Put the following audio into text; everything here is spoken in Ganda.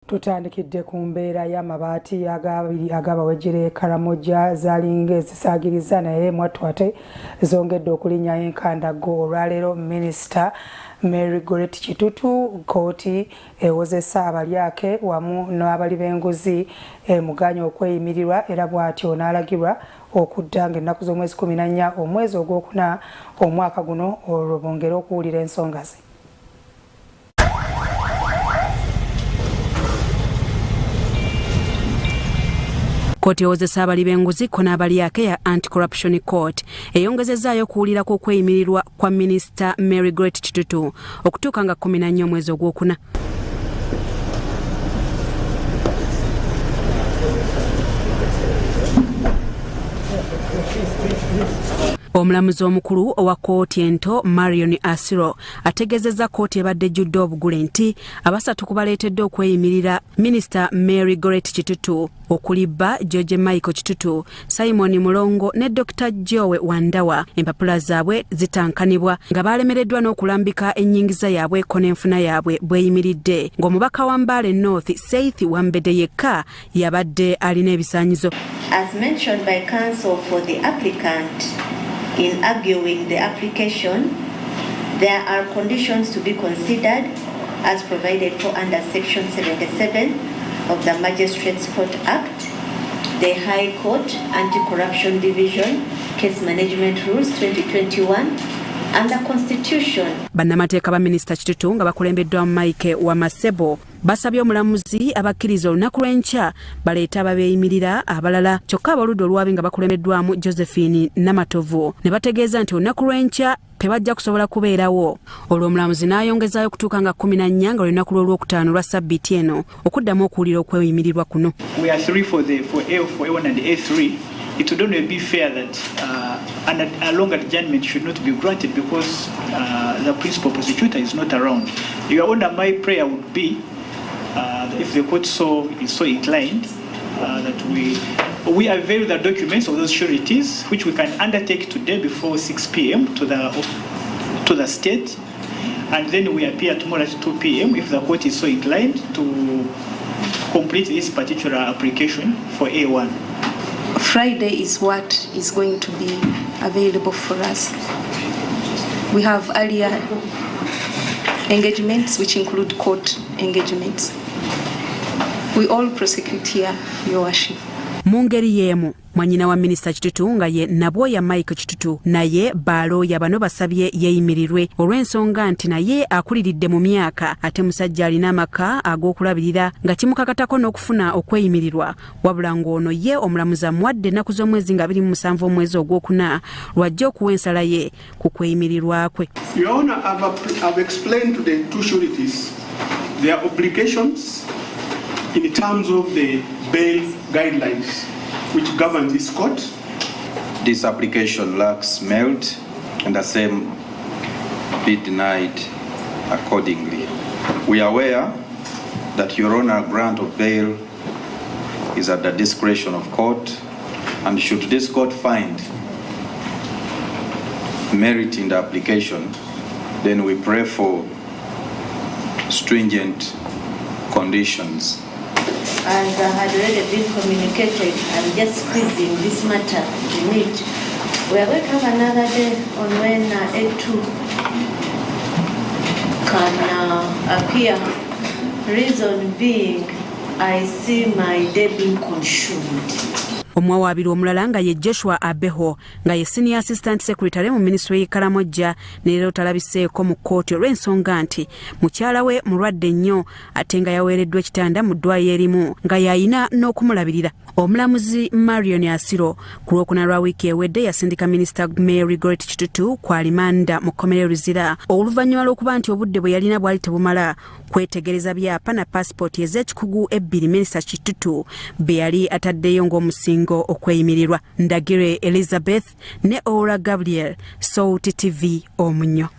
Tutandikidde ku mbeera y'amabaati agabawejjere Karamoja zaalinga ezisaagiriza naye mwattu ate zongedde okulinnya enkandago. Olwaleero Minisita Margaret Kitutu kkooti ewozesa abalyake wamu n'abali b'enguzi emuganya okweyimirirwa era bw'atyo n'alagirwa okudda ng'ennaku z'omwezi 14 omwezi ogwokuna omwaka guno olwo bongere okuwulira ensonga ze. Kkooti ewozesa abali b'enguzi ko n'abalyake ya Anti-Corruption Court eyongezezaayo okuwulirako okweyimirirwa kwa Minisita Margaret Kitutu okutuuka nga 14 omwezi ogwokuna. Omulamuzi omukulu owa kkooti ento Marion Asiro ategezezza kkooti ebadde ejjudde obugule nti abasatu kubaleetedde okweyimirira Minisita Margaret Kitutu okuli bba George Michael Kitutu, Simon Mulongo ne Dr. Joe Wandawa empapula zaabwe zitankanibwa nga baalemereddwa n'okulambika ennyingiza yaabwe ko n'enfuna yaabwe bweyimiridde ng'omubaka wa Mbale North Seith Wambede yekka yabadde alina ebisaanyizo. As mentioned by counsel for the applicant, in arguing the application, there are conditions to be considered as provided for under Section 77 of the Magistrates Court Act, the High Court Anti-Corruption Division Case Management Rules 2021, and the Constitution. Bannamateeka ba Minisita Kitutu nga bakulembeddwa Mike wa Masebo basabye omulamuzi abakkiriza olunaku lw'enkya baleeta ababeeyimirira abalala kyokka abaludde olwabi nga bakulembeddwamu Josephine Namatovu ne bategeeza nti olunaku lw'enkya tebajja kusobola kubeerawo. Olwo omulamuzi n'ayongezaayo okutuuka nga 14 nga olunaku lw'olwokutaano lwa ssabbiiti eno okuddamu okuwulira okweyimirirwa kuno. We are three for A1 and A3. It would only be fair that a longer adjournment should not be granted because the principal prosecutor is not around. Your Honor, my prayer would be, if the court is so inclined, that we avail the documents of those sureties, which we can undertake today before 6 p.m. to the state, and then we appear tomorrow at 2 p.m. if the court is so inclined to complete this particular application for A1. Friday is what is going to be available for us. We have earlier engagements which include court engagements. We all prosecute here, Your Worship. Mu ngeri y'emu mwanyina wa Minisita Kitutu nga ye Nabwoya Mike Kitutu naye balooya bano basabye yeeyimirirwe olw'ensonga nti naye akuliridde mu myaka ate musajja alina amaka ag'okulabirira nga kimukakatako n'okufuna okweyimirirwa wabula ng'ono ye omulamuzi amuwadde ennaku z'omwezi nga 27 omwezi ogwokuna lwajja okuwa ensala ye ku kweyimirirwa kwe. Your Honor, I've explained to the two sureties their obligations in terms of the bail guidelines which govern this court. This application lacks merit and the same be denied accordingly. We are aware that Your Honor, grant of bail is at the discretion of court, and should this court find merit in the application, then we pray for stringent conditions. And had already been communicated. I'm just squeezing this matter in it. We are going to have another day on when A2 can appear. Reason being, I see my day being consumed. Omwawaabiri omulala nga ye Joshua Abeho nga ye Senior Assistant Secretary mu Ministry y'e Karamoja neero talabiseeko mu kkooti olw'ensonga nti mukyala we mulwadde nnyo ate nga yaweereddwa ekitanda mu ddwaliro erimu nga yayina n'okumulabirira. Omulamuzi Marion Asiro ku lwokuna lwa wiiki ewedde yasindika Minisita Margaret Kitutu ku alimanda mu kkomera Luzira oluvannyuma lw'okuba nti obudde bwe yalina bwali tebumala kwetegereza byapa na passport ez'ekikugu ebbiri Minisita Kitutu be yali ataddeyo ng'omusingo okweyimirirwa. Ndagire Elizabeth ne Ora Gabriel, Sauti TV Omunyo.